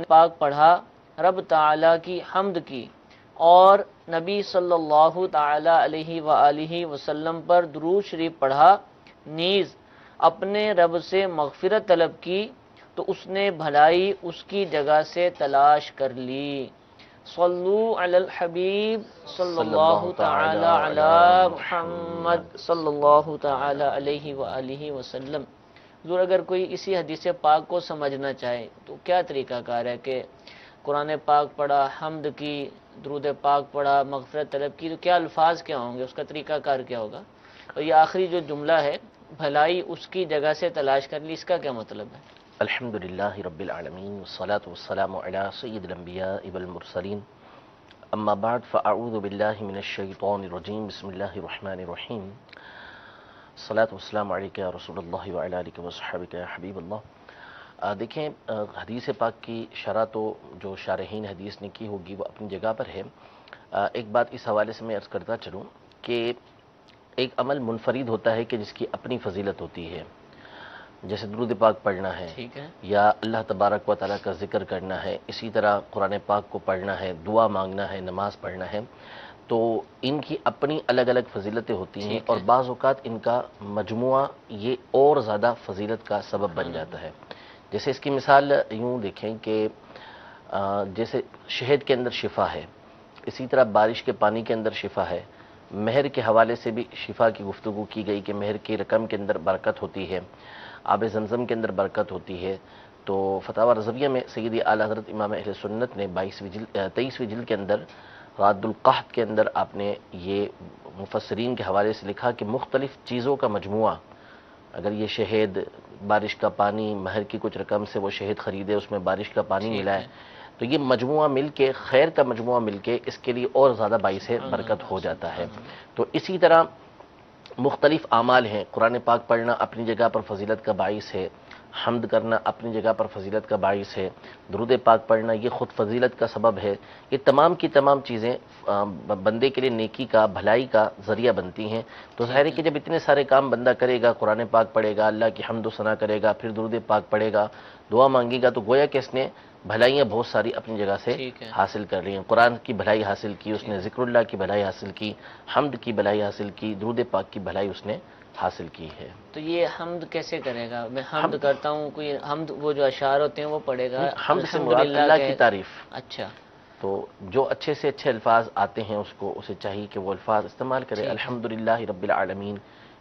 پاک پڑھا، رب تعالیٰ کی حمد کی اور نبی صلی اللہ تعالی علیہ وآلہ وسلم پر درود شریف پڑھا، نیز اپنے رب سے مغفرت طلب کی تو اس نے بھلائی اس کی جگہ سے تلاش کر لی۔ صلو علی الحبیب صلی اللہ تعالی علی محمد صلی اللہ تعالی علیہ وآلہ وسلم۔ حضور اگر کوئی اسی حدیث پاک کو سمجھنا چاہے تو کیا طریقہ کار ہے کہ قرآن پاک پڑھا، حمد کی، درود پاک پڑھا، مغفرت طلب کی، تو کیا الفاظ کیا ہوں گے، اس کا طریقہ کار کیا ہوگا؟ اور یہ آخری جو جملہ ہے بھلائی اس کی جگہ سے تلاش کر لی، اس کا کیا مطلب ہے؟ الحمدللہ رب العالمین والصلاة والسلام علی سید الانبیاء والمرسلین، اما بعد فاعوذ باللہ من الشیطان الرجیم، بسم اللہ الرحمن الرحیم، الصلاة والسلام علیکہ یا رسول اللہ وعلی آلہ وصحبہ یا حبیب اللہ۔ دیکھیں حدیث پاک کی شرح تو جو شارحین حدیث نے کی ہوگی وہ اپنی جگہ پر ہے۔ ایک بات اس حوالے سے میں عرض کرتا چلوں کہ ایک عمل منفرد ہوتا ہے کہ جس کی اپنی فضیلت ہوتی ہے، جیسے درود پاک پڑھنا ہے یا اللہ تبارک و تعالیٰ کا ذکر کرنا ہے، اسی طرح قرآن پاک کو پڑھنا ہے، دعا مانگنا ہے، نماز پڑھنا ہے، تو ان کی اپنی الگ الگ فضیلتیں ہوتی ہیں اور بعض اوقات ان کا مجموعہ یہ اور زیادہ فضیلت کا سبب بن جاتا ہے۔ جیسے اس کی مثال یوں دیکھیں کہ جیسے شہد کے اندر شفا ہے، اسی طرح بارش کے پانی کے اندر شفا ہے، مہر کے حوالے سے بھی شفا کی گفتگو کی گئی کہ مہر کی رقم کے اندر برکت ہوتی ہے، آب زمزم کے اندر برکت ہوتی ہے۔ تو فتاوی رضویہ میں سیدی اعلی حضرت امام اہل سنت نے 23ویں جلد کے اندر راد القحط کے اندر آپ نے یہ مفسرین کے حوالے سے لکھا کہ مختلف چیزوں کا مجموعہ، اگر یہ شہد، بارش کا پانی، مہر کی کچھ رقم سے وہ شہد خریدے، اس میں بارش کا پانی ملائے، تو یہ مجموعہ مل کے، خیر کا مجموعہ مل کے اس کے لیے اور زیادہ باعث برکت ہو جاتا ہے۔ تو اسی طرح مختلف اعمال ہیں، قرآن پاک پڑھنا اپنی جگہ پر فضیلت کا باعث ہے، حمد کرنا اپنی جگہ پر فضیلت کا باعث ہے، درود پاک پڑھنا یہ خود فضیلت کا سبب ہے۔ یہ تمام کی تمام چیزیں بندے کے لیے نیکی کا، بھلائی کا ذریعہ بنتی ہیں۔ تو ظاہر ہے کہ جب اتنے سارے کام بندہ کرے گا، قرآن پاک پڑھے گا، اللہ کی حمد و ثنا کرے گا، پھر درود پاک پڑھے گا، دعا مانگے گا، تو گویا کہ اس نے بھلائیاں بہت ساری اپنی جگہ سے حاصل کر لی ہیں۔ قرآن کی بھلائی حاصل کی اس نے، ذکر اللہ کی بھلائی حاصل کی، حمد کی بھلائی حاصل کی، درود پاک کی بھلائی اس نے حاصل کی ہے۔ تو یہ حمد کیسے کرے گا؟ میں حمد کرتا ہوں، کوئی حمد وہ جو اشعار ہوتے ہیں وہ پڑھے گا؟ حمد سے مراد اللہ کی تعریف۔ اچھا، تو جو اچھے سے اچھے الفاظ آتے ہیں اسے چاہیے کہ وہ الفاظ استعمال کرے۔ الحمدللہ رب العالمین،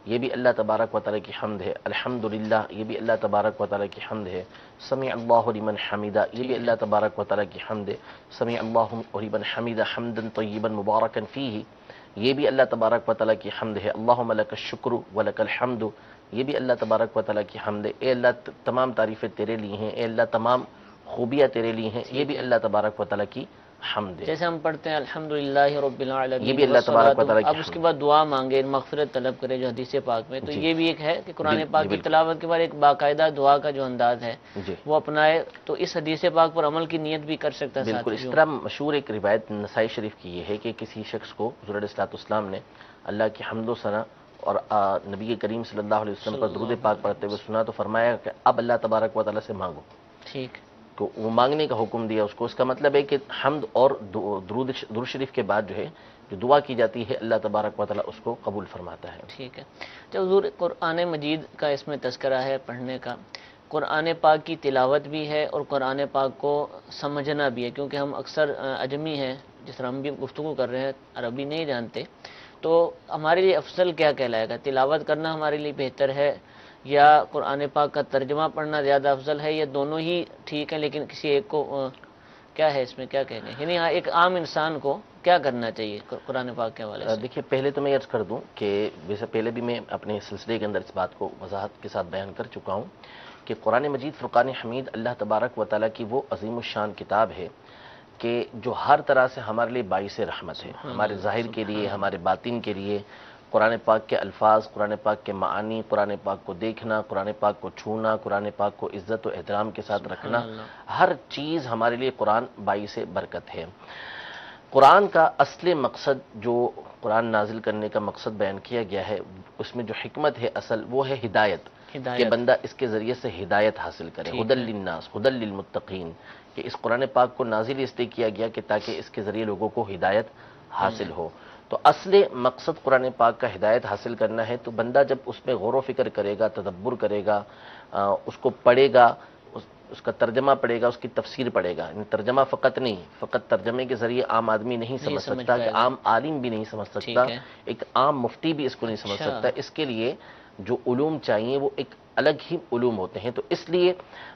یہ بھی اللہ تبارک و تعالیٰ کی حمد ہے۔ الحمدللہ، یہ بھی اللہ تبارک و تعالیٰ کی حمد ہے۔ سمع اللہ لمن حمیدہ، یہ بھی اللہ تبارک و تعالیٰ کی حمد ہے۔ سمع اللہ لمن حمیدہ حمدا طیبا مبارکا فیہ، یہ بھی اللہ تبارک و تعالیٰ کی حمد ہے۔ اللہم لک الشکر ولک الحمد، یہ بھی اللہ تبارک و تعالیٰ کی حمد ہے۔ اے اللہ تمام تعریفیں تیرے لیے ہیں، اے اللہ تمام خوبیاں تیرے لیے ہیں، یہ بھی اللہ تبارک و تعالیٰ کی حمد ہے۔ جیسے ہم پڑھتے ہیں الحمدللہ رب العالمین، یہ بھی اللہ تبارک و تعالیٰ کی اب اس کے بعد دعا مانگے، مغفرت طلب کرے جو حدیث پاک میں، تو یہ بھی ایک ہے کہ قرآن پاک کی تلاوت کے بعد ایک باقاعدہ دعا کا جو انداز ہے وہ اپنائے، تو اس حدیث پاک پر عمل کی نیت بھی کر سکتا ہے۔ بالکل اس طرح مشہور ایک روایت نسائی شریف کی یہ ہے کہ کسی شخص کو حضور علیہ الصلوۃ والسلام نے اللہ کی حمد و ثنا اور نبی کریم صلی اللہ علیہ وسلم پر درود پاک پڑھتے ہوئے سنا، تو فرمایا کہ اب اللہ تبارک و تعالیٰ سے مانگو۔ ٹھیک، تو وہ مانگنے کا حکم دیا اس کو۔ اس کا مطلب ہے کہ حمد اور درود شریف کے بعد جو ہے جو دعا کی جاتی ہے اللہ تبارک و تعالیٰ اس کو قبول فرماتا ہے۔ ٹھیک ہے، جب حضور قرآن مجید کا اس میں تذکرہ ہے پڑھنے کا، قرآن پاک کی تلاوت بھی ہے اور قرآن پاک کو سمجھنا بھی ہے، کیونکہ ہم اکثر عجمی ہیں، جس طرح ہم بھی گفتگو کر رہے ہیں، عربی نہیں جانتے، تو ہمارے لیے افضل کیا کہلائے گا؟ تلاوت کرنا ہمارے لیے بہتر ہے یا قرآن پاک کا ترجمہ پڑھنا زیادہ افضل ہے، یا دونوں ہی ٹھیک ہیں لیکن کسی ایک کو کیا ہے اس میں کیا کہنے؟ یعنی ایک عام انسان کو کیا کرنا چاہیے قرآن پاک کے حوالے سے؟ دیکھیے پہلے تو میں عرض کر دوں کہ ویسے پہلے بھی میں اپنے سلسلے کے اندر اس بات کو وضاحت کے ساتھ بیان کر چکا ہوں کہ قرآن مجید فرقان حمید اللہ تبارک و تعالیٰ کی وہ عظیم الشان کتاب ہے کہ جو ہر طرح سے ہمارے لیے باعث رحمت ہے، ہمارے ظاہر کے لیے، ہمارے باطن کے لیے۔ قرآن پاک کے الفاظ، قرآن پاک کے معانی، قرآن پاک کو دیکھنا، قرآن پاک کو چھونا، قرآن پاک کو عزت و احترام کے ساتھ رکھنا، ہر چیز ہمارے لیے قرآن باعث برکت ہے۔ قرآن کا اصل مقصد، جو قرآن نازل کرنے کا مقصد بیان کیا گیا ہے، اس میں جو حکمت ہے اصل، وہ ہے ہدایت۔ کہ بندہ اس کے ذریعے سے ہدایت حاصل کرے. ہدی للناس ہدی للمتقین، کہ اس قرآن پاک کو نازل اس لیے کیا گیا کہ تاکہ اس کے ذریعے لوگوں کو ہدایت حاصل ہو. تو اصل مقصد قرآن پاک کا ہدایت حاصل کرنا ہے. تو بندہ جب اس میں غور و فکر کرے گا، تدبر کرے گا، اس کو پڑھے گا، اس کا ترجمہ پڑھے گا، اس کی تفسیر پڑھے گا. ترجمہ فقط نہیں، فقط ترجمے کے ذریعے عام آدمی نہیں سمجھ سکتا، کہ عام عالم بھی نہیں سمجھ سکتا، ایک عام مفتی بھی اس کو نہیں سمجھ سکتا. اس کے لیے جو علوم چاہیے وہ ایک الگ ہی علوم ہوتے ہیں. تو اس لیے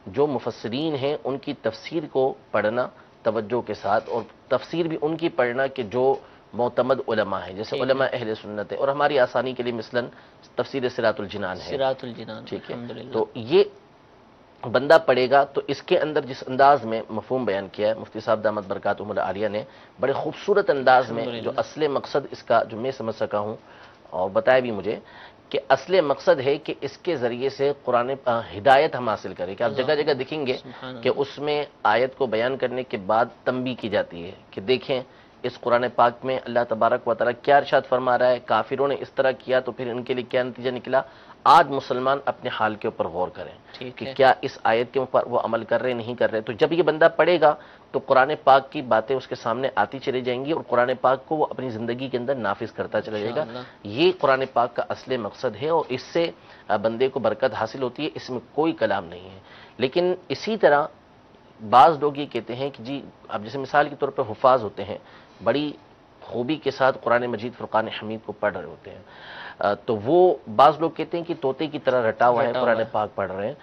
جو مفسرین ہیں ان کی تفسیر کو پڑھنا توجہ کے ساتھ، اور تفسیر بھی ان کی پڑھنا کہ جو معتمد علماء ہیں، جیسے علماء اہل سنت ہے. اور ہماری آسانی کے لیے مثلا تفسیر صراط الجنان ہے، صراط الجنان، ٹھیک ہے. تو یہ بندہ پڑھے گا تو اس کے اندر جس انداز میں مفہوم بیان کیا ہے مفتی صاحب دامت برکاتہم العالیہ نے، بڑے خوبصورت انداز میں، جو اصل مقصد اس کا جو میں سمجھ سکا ہوں اور بتایا بھی مجھے، کہ اصل مقصد ہے کہ اس کے ذریعے سے قرآن ہدایت ہم حاصل کریں. کہ آپ جگہ جگہ دیکھیں گے کہ اس میں آیت کو بیان کرنے کے بعد تنبیہ کی جاتی ہے کہ دیکھیں اس قرآن پاک میں اللہ تبارک و تعالیٰ کیا ارشاد فرما رہا ہے، کافروں نے اس طرح کیا تو پھر ان کے لیے کیا نتیجہ نکلا. آج مسلمان اپنے حال کے اوپر غور کریں کہ کیا اس آیت کے اوپر وہ عمل کر رہے نہیں کر رہے. تو جب یہ بندہ پڑھے گا تو قرآن پاک کی باتیں اس کے سامنے آتی چلی جائیں گی، اور قرآن پاک کو وہ اپنی زندگی کے اندر نافذ کرتا چلا جائے گا. یہ قرآن پاک کا اصل مقصد ہے، اور اس سے بندے کو برکت حاصل ہوتی ہے، اس میں کوئی کلام نہیں ہے. لیکن اسی طرح بعض لوگ یہ کہتے ہیں کہ جی اب جیسے مثال کے طور پہ حفاظ ہوتے ہیں، بڑی خوبی کے ساتھ قرآن مجید فرقان حمید کو پڑھ رہے ہوتے ہیں، تو وہ بعض لوگ کہتے ہیں کہ طوطے کی طرح رٹا ہوا ہے قرآن پاک پڑھ رہے ہیں.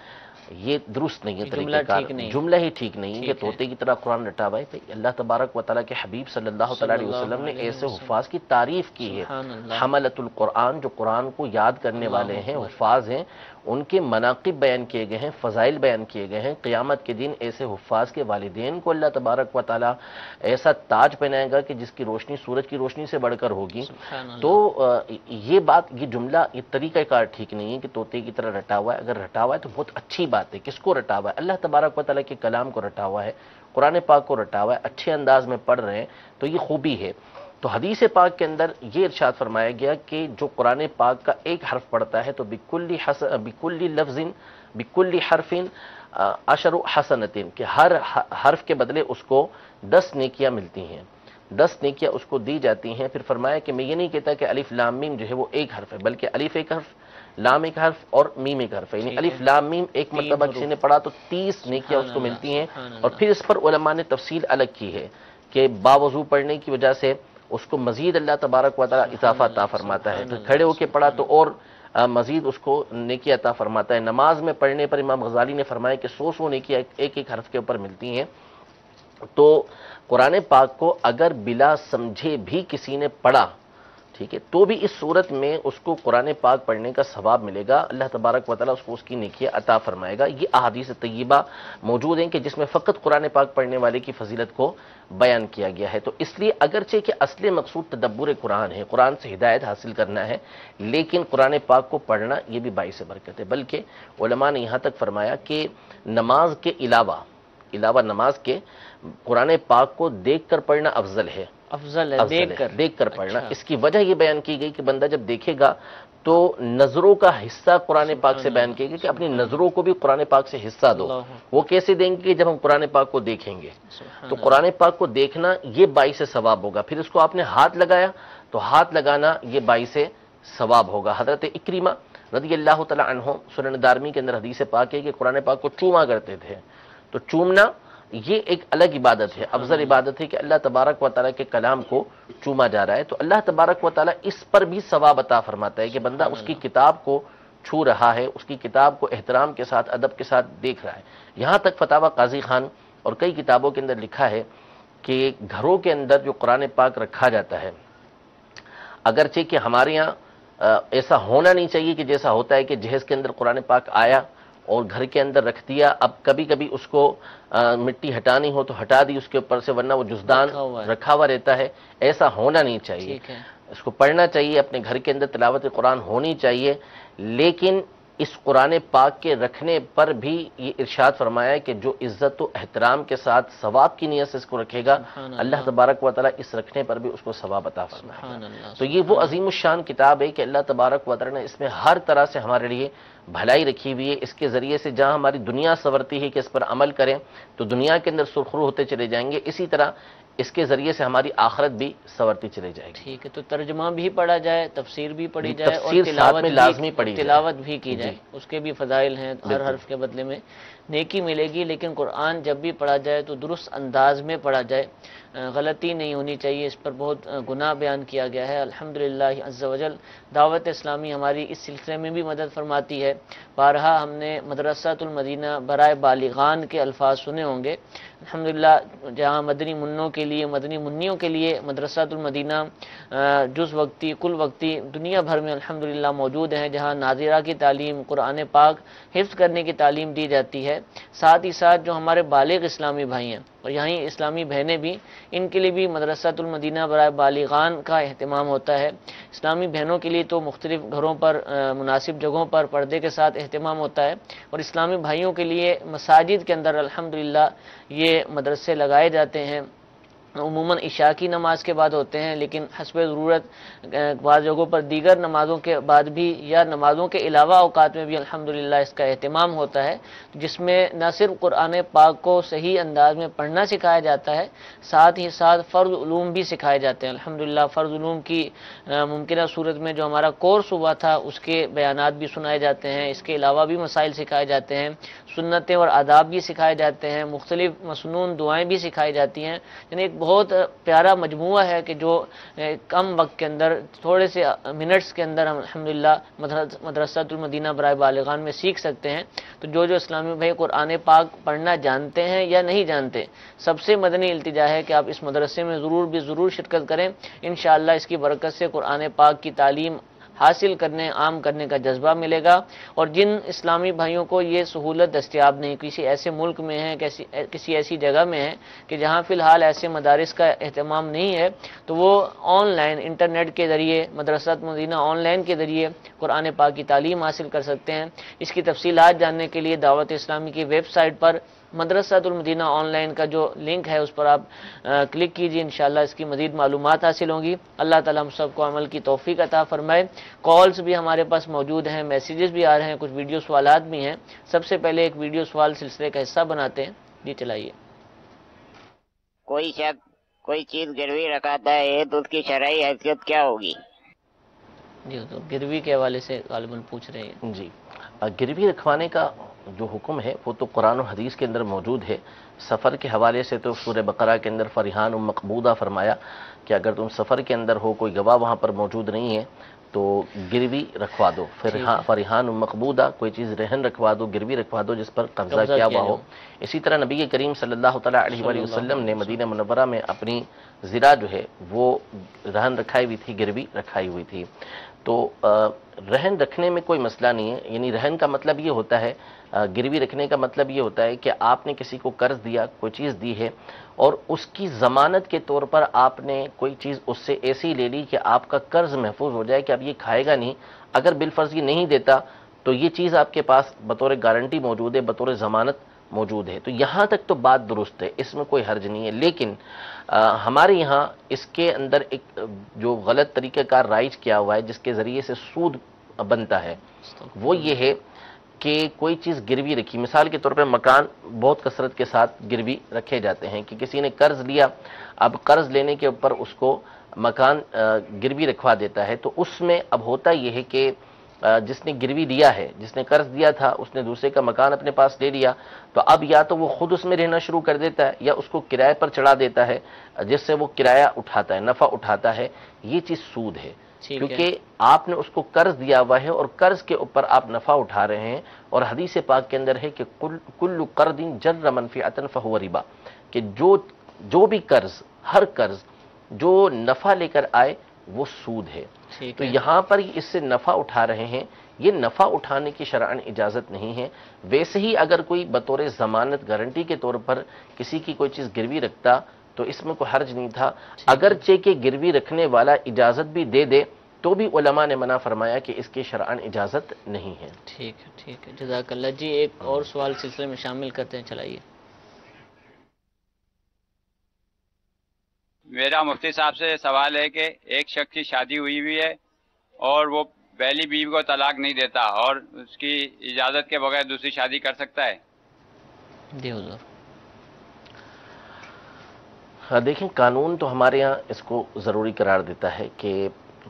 یہ درست نہیں ہے، طریقہ کار جملہ ہی ٹھیک نہیں ہے کہ طوطے کی طرح قرآن رٹا ہوا ہے. اللہ تبارک و تعالیٰ کے حبیب صلی اللہ تعالیٰ علیہ وسلم نے ایسے حفاظ کی تعریف کی ہے. حملۃ القرآن، جو قرآن کو یاد کرنے والے ہیں، حفاظ ہیں، ان کے مناقب بیان کیے گئے ہیں، فضائل بیان کیے گئے ہیں. قیامت کے دن ایسے حفاظ کے والدین کو اللہ تبارک و تعالیٰ ایسا تاج پہنائے گا کہ جس کی روشنی سورج کی روشنی سے بڑھ کر ہوگی. تو یہ بات، یہ جملہ، یہ طریقہ کار ٹھیک نہیں ہے کہ طوطے کی طرح رٹا ہوا ہے. اگر رٹا ہوا ہے تو بہت اچھی بات ہے. کس کو رٹا ہوا ہے؟ اللہ تبارک و تعالیٰ کے کلام کو رٹا ہوا ہے، قرآن پاک کو رٹا ہوا ہے، اچھے انداز میں پڑھ رہے ہیں، تو یہ خوبی ہے. تو حدیث پاک کے اندر یہ ارشاد فرمایا گیا کہ جو قرآن پاک کا ایک حرف پڑھتا ہے تو بکل لفظ بکل حرف عشر حسنۃ، کہ ہر حرف کے بدلے اس کو 10 نیکیاں ملتی ہیں، 10 نیکیاں اس کو دی جاتی ہیں. پھر فرمایا کہ میں یہ نہیں کہتا کہ الف لام میم جو ہے وہ ایک حرف ہے، بلکہ الف ایک حرف، لام ایک حرف اور میم ایک حرف ہے. یعنی الف لام میم ایک مرتبہ کسی نے پڑھا تو 30 نیکیاں اس کو ملتی ہیں. اور پھر اس پر علماء نے تفصیل الگ کی ہے کہ باوضو پڑھنے کی وجہ سے اس کو مزید اللہ تبارک و تعالیٰ اضافہ عطا فرماتا ہے. پھر کھڑے ہو کے پڑھا تو اور مزید اس کو نیکی عطا فرماتا ہے. نماز میں پڑھنے پر امام غزالی نے فرمایا کہ 100 نیکیاں ایک ایک حرف کے اوپر ملتی ہیں. تو قرآن پاک کو اگر بلا سمجھے بھی کسی نے پڑھا، ٹھیک ہے، تو بھی اس صورت میں اس کو قرآن پاک پڑھنے کا ثواب ملے گا. اللہ تبارک و تعالیٰ اس کو اس کی نیکیاں عطا فرمائے گا. یہ احادیث طیبہ موجود ہیں کہ جس میں فقط قرآن پاک پڑھنے والے کی فضیلت کو بیان کیا گیا ہے. تو اس لیے اگرچہ کہ اصل مقصود تدبر قرآن ہے، قرآن سے ہدایت حاصل کرنا ہے، لیکن قرآن پاک کو پڑھنا یہ بھی باعث برکت ہے. بلکہ علماء نے یہاں تک فرمایا کہ نماز کے علاوہ نماز کے قرآن پاک کو دیکھ کر پڑھنا افضل ہے. دیکھ کر پڑھنا. اس کی وجہ یہ بیان کی گئی کہ بندہ جب دیکھے گا تو نظروں کا حصہ قرآن پاک سے بیان کیے گا کہ اپنی نظروں کو بھی قرآن پاک سے حصہ دو. وہ کیسے دیں گے؟ جب ہم قرآن پاک کو دیکھیں گے. تو قرآن پاک کو دیکھنا یہ باعث ثواب ہوگا. پھر اس کو آپ نے ہاتھ لگایا تو ہاتھ لگانا یہ باعث ثواب ہوگا. حضرت اکرمہ رضی اللہ تعالی عنہ، سنن دارمی کے اندر حدیث پاک ہے کہ قرآن پاک کو چوما کرتے تھے. تو چومنا یہ ایک الگ عبادت ہے، افضل عبادت ہے کہ اللہ تبارک و تعالیٰ کے کلام کو چوما جا رہا ہے. تو اللہ تبارک و تعالیٰ اس پر بھی ثواب عطا فرماتا ہے کہ بندہ اس کی کتاب کو چھو رہا ہے، اس کی کتاب کو احترام کے ساتھ، ادب کے ساتھ دیکھ رہا ہے. یہاں تک فتاوی قاضی خان اور کئی کتابوں کے اندر لکھا ہے کہ گھروں کے اندر جو قرآن پاک رکھا جاتا ہے، اگرچہ کہ ہمارے یہاں ایسا ہونا نہیں چاہیے کہ جیسا ہوتا ہے کہ جہیز کے اندر قرآن پاک آیا اور گھر کے اندر رکھ دیا، اب کبھی کبھی اس کو مٹی ہٹانی ہو تو ہٹا دی اس کے اوپر سے، ورنہ وہ جزدان رکھا ہوا رہتا ہے. ایسا ہونا نہیں چاہیے. اس کو پڑھنا چاہیے، اپنے گھر کے اندر تلاوت قرآن ہونی چاہیے، لیکن اس قرآن پاک کے رکھنے پر بھی یہ ارشاد فرمایا ہے کہ جو عزت و احترام کے ساتھ ثواب کی نیت سے اس کو رکھے گا، اللہ تبارک و تعالیٰ اس رکھنے پر بھی اس کو ثواب عطا فرمائے گا۔ تو یہ وہ عظیم الشان کتاب ہے کہ اللہ تبارک و تعالیٰ نے اس میں ہر طرح سے ہمارے لیے بھلائی رکھی ہوئی ہے۔ اس کے ذریعے سے جہاں ہماری دنیا سنورتی ہے کہ اس پر عمل کریں تو دنیا کے اندر سرخرو ہوتے چلے جائیں گے، اسی طرح اس کے ذریعے سے ہماری آخرت بھی سنورتی چلے جائے گی۔ ٹھیک ہے، تو ترجمہ بھی پڑھا جائے، تفسیر بھی پڑھی جائے، اور تفسیر ساتھ میں لازمی پڑھی جائے، تلاوت بھی کی جائے، اس کے بھی فضائل ہیں، ہر حرف کے بدلے میں نیکی ملے گی۔ لیکن قرآن جب بھی پڑھا جائے تو درست انداز میں پڑھا جائے، غلطی نہیں ہونی چاہیے، اس پر بہت گناہ بیان کیا گیا ہے۔ الحمدللہ عز وجل دعوت اسلامی ہماری اس سلسلے میں بھی مدد فرماتی ہے۔ بارہا ہم نے مدرسۃ المدینہ برائے بالغان کے الفاظ سنے ہوں گے۔ الحمدللہ جہاں مدنی منوں کے لیے، مدنی منیوں کے لیے مدرسۃ المدینہ جز وقتی، کل وقتی دنیا بھر میں الحمدللہ موجود ہیں، جہاں ناظرہ کی تعلیم، قرآن پاک حفظ کرنے کی تعلیم دی جاتی ہے۔ ساتھ ہی ساتھ جو ہمارے بالغ اسلامی بھائی ہیں اور یہیں اسلامی بہنیں بھی، ان کے لیے بھی مدرسۃ المدینہ برائے بالغان کا اہتمام ہوتا ہے۔ اسلامی بہنوں کے لیے تو مختلف گھروں پر مناسب جگہوں پر پردے کے ساتھ اہتمام ہوتا ہے، اور اسلامی بھائیوں کے لیے مساجد کے اندر الحمدللہ یہ مدرسے لگائے جاتے ہیں۔ عموماً عشاء کی نماز کے بعد ہوتے ہیں، لیکن حسب ضرورت بعض جگہوں پر دیگر نمازوں کے بعد بھی یا نمازوں کے علاوہ اوقات میں بھی الحمدللہ اس کا اہتمام ہوتا ہے، جس میں نہ صرف قرآن پاک کو صحیح انداز میں پڑھنا سکھایا جاتا ہے، ساتھ ہی ساتھ فرض علوم بھی سکھائے جاتے ہیں۔ الحمدللہ فرض علوم کی ممکنہ صورت میں جو ہمارا کورس ہوا تھا اس کے بیانات بھی سنائے جاتے ہیں، اس کے علاوہ بھی مسائل سکھائے جاتے ہیں، سنتیں اور آداب بھی سکھائے جاتے ہیں، مختلف مسنون دعائیں بھی سکھائی جاتی ہیں۔ یعنی ایک بہت پیارا مجموعہ ہے کہ جو کم وقت کے اندر، تھوڑے سے منٹس کے اندر ہم الحمدللہ مدرسۃ المدینہ برائے بالغان میں سیکھ سکتے ہیں۔ تو جو اسلامی بھائی قرآن پاک پڑھنا جانتے ہیں یا نہیں جانتے، سب سے مدنی التجا ہے کہ آپ اس مدرسے میں ضرور شرکت کریں۔ انشاءاللہ اس کی برکت سے قرآن پاک کی تعلیم حاصل کرنے، عام کرنے کا جذبہ ملے گا، اور جن اسلامی بھائیوں کو یہ سہولت دستیاب نہیں، کسی ایسے ملک میں ہے، کسی ایسی جگہ میں ہے کہ جہاں فی الحال ایسے مدارس کا اہتمام نہیں ہے، تو وہ آن لائن انٹرنیٹ کے ذریعے، مدرسۃ مدینہ آن لائن کے ذریعے قرآن پاک کی تعلیم حاصل کر سکتے ہیں۔ اس کی تفصیلات جاننے کے لیے دعوت اسلامی کی ویب سائٹ پر مدرسۃ المدینہ آن لائن کا جو لنک ہے اس پر آپ کلک کیجئے، انشاءاللہ اس کی مزید معلومات حاصل ہوں گی۔ اللہ تعالیٰ ہم سب کو عمل کی توفیق عطا فرمائے۔ کالز بھی ہمارے پاس موجود ہیں، میسیجز بھی آ رہے ہیں، کچھ ویڈیو سوالات بھی ہیں۔ سب سے پہلے ایک ویڈیو سوال سلسلے کا حصہ بناتے ہیں، جی چلائیے۔ کوئی شخص کوئی چیز گروی رکھاتا ہے تو اس کی شرعی حیثیت کیا ہوگی؟ جی تو گروی کے حوالے سے غالباً پوچھ رہے ہیں۔ جی، گروی رکھوانے کا جو حکم ہے وہ تو قرآن و حدیث کے اندر موجود ہے۔ سفر کے حوالے سے تو سورہ بقرہ کے اندر فرحان مقبوضہ فرمایا کہ اگر تم سفر کے اندر ہو، کوئی گواہ وہاں پر موجود نہیں ہے تو گروی رکھوا دو، فرحان مقبوضہ، کوئی چیز رہن رکھوا دو، گروی رکھوا دو جس پر قبضہ کیا ہوا ہو۔ اسی طرح نبی کریم صلی اللہ تعالیٰ علیہ وآلہ وسلم نے مدینہ منورہ میں اپنی زرہ جو ہے وہ رہن رکھائی ہوئی تھی، گروی رکھائی ہوئی تھی۔ تو رہن رکھنے میں کوئی مسئلہ نہیں ہے، یعنی رہن کا مطلب یہ ہوتا ہے، گروی رکھنے کا مطلب یہ ہوتا ہے کہ آپ نے کسی کو قرض دیا، کوئی چیز دی ہے، اور اس کی ضمانت کے طور پر آپ نے کوئی چیز اس سے ایسی لے لی کہ آپ کا قرض محفوظ ہو جائے کہ اب یہ کھائے گا نہیں، اگر بالفرض یہ نہیں دیتا تو یہ چیز آپ کے پاس بطور گارنٹی موجود ہے، بطور ضمانت موجود ہے، تو یہاں تک تو بات درست ہے، اس میں کوئی حرج نہیں ہے۔ لیکن ہمارے یہاں اس کے اندر ایک جو غلط طریقہ کار رائج کیا ہوا ہے جس کے ذریعے سے سود بنتا ہے، وہ یہ ہے کہ کوئی چیز گروی رکھی، مثال کے طور پہ مکان بہت کثرت کے ساتھ گروی رکھے جاتے ہیں کہ کسی نے قرض لیا، اب قرض لینے کے اوپر اس کو مکان گروی رکھوا دیتا ہے، تو اس میں اب ہوتا یہ ہے کہ جس نے گروی دیا ہے، جس نے قرض دیا تھا، اس نے دوسرے کا مکان اپنے پاس لے لیا، تو اب یا تو وہ خود اس میں رہنا شروع کر دیتا ہے یا اس کو کرائے پر چڑھا دیتا ہے، جس سے وہ کرایہ اٹھاتا ہے، نفع اٹھاتا ہے۔ یہ چیز سود ہے، کیونکہ آپ نے اس کو قرض دیا ہوا ہے اور قرض کے اوپر آپ نفع اٹھا رہے ہیں، اور حدیث پاک کے اندر ہے کہ کل قرض جر منفعۃ فہو ربا، کہ جو بھی قرض، ہر قرض جو نفع لے کر آئے وہ سود ہے۔ تو یہاں پر اس سے نفع اٹھا رہے ہیں، یہ نفع اٹھانے کی شرعاً اجازت نہیں ہے۔ ویسے ہی اگر کوئی بطور ضمانت گارنٹی کے طور پر کسی کی کوئی چیز گروی رکھتا تو اس میں کوئی حرج نہیں تھا، اگرچہ کہ گروی رکھنے والا اجازت بھی دے دے تو بھی علماء نے منع فرمایا کہ اس کی شرعاً اجازت نہیں ہے۔ ٹھیک ہے جزاک اللہ جی۔ ایک اور سوال سلسلے میں شامل کرتے ہیں، چلائیے۔ میرا مفتی صاحب سے سوال ہے کہ ایک شخص کی شادی ہوئی ہے اور وہ پہلی بیوی کو طلاق نہیں دیتا اور اس کی اجازت کے بغیر دوسری شادی کر سکتا ہے؟ جی حضور۔ دیکھیں، قانون تو ہمارے ہاں اس کو ضروری قرار دیتا ہے کہ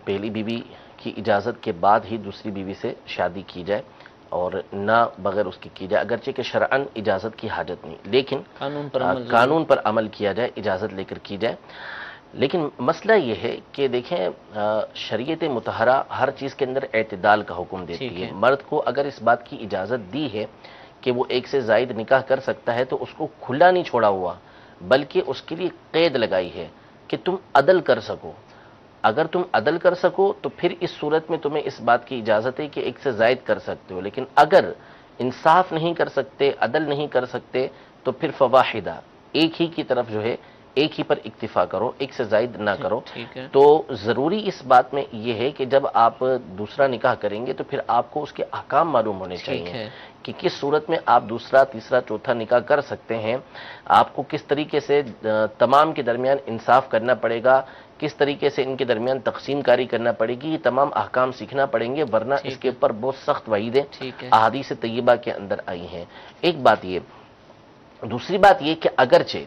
پہلی بیوی کی اجازت کے بعد ہی دوسری بیوی سے شادی کی جائے اور نہ بغیر اس کی جائے، اگرچہ کہ شرعاً اجازت کی حاجت نہیں، لیکن قانون پر عمل کیا جائے، اجازت لے کر کی جائے۔ لیکن مسئلہ یہ ہے کہ دیکھیں، شریعت مطہرہ ہر چیز کے اندر اعتدال کا حکم دیتی ہے۔ مرد کو اگر اس بات کی اجازت دی ہے کہ وہ ایک سے زائد نکاح کر سکتا ہے تو اس کو کھلا نہیں چھوڑا ہوا، بلکہ اس کے لیے قید لگائی ہے کہ تم عدل کر سکو۔ اگر تم عدل کر سکو تو پھر اس صورت میں تمہیں اس بات کی اجازت ہے کہ ایک سے زائد کر سکتے ہو، لیکن اگر انصاف نہیں کر سکتے، عدل نہیں کر سکتے، تو پھر فواحدہ، ایک ہی کی طرف جو ہے ایک ہی پر اکتفا کرو، ایک سے زائد نہ کرو۔ تو ضروری اس بات میں یہ ہے کہ جب آپ دوسرا نکاح کریں گے تو پھر آپ کو اس کے احکام معلوم ہونے چاہیے کہ کس صورت میں آپ دوسرا، تیسرا، چوتھا نکاح کر سکتے ہیں، آپ کو کس طریقے سے تمام کے درمیان انصاف کرنا پڑے گا، کس طریقے سے ان کے درمیان تقسیم کاری کرنا پڑے گی، یہ تمام احکام سیکھنا پڑیں گے، ورنہ اس کے اوپر بہت سخت وعیدیں احادیث طیبہ کے اندر آئی ہیں۔ ایک بات یہ، دوسری بات یہ کہ اگرچہ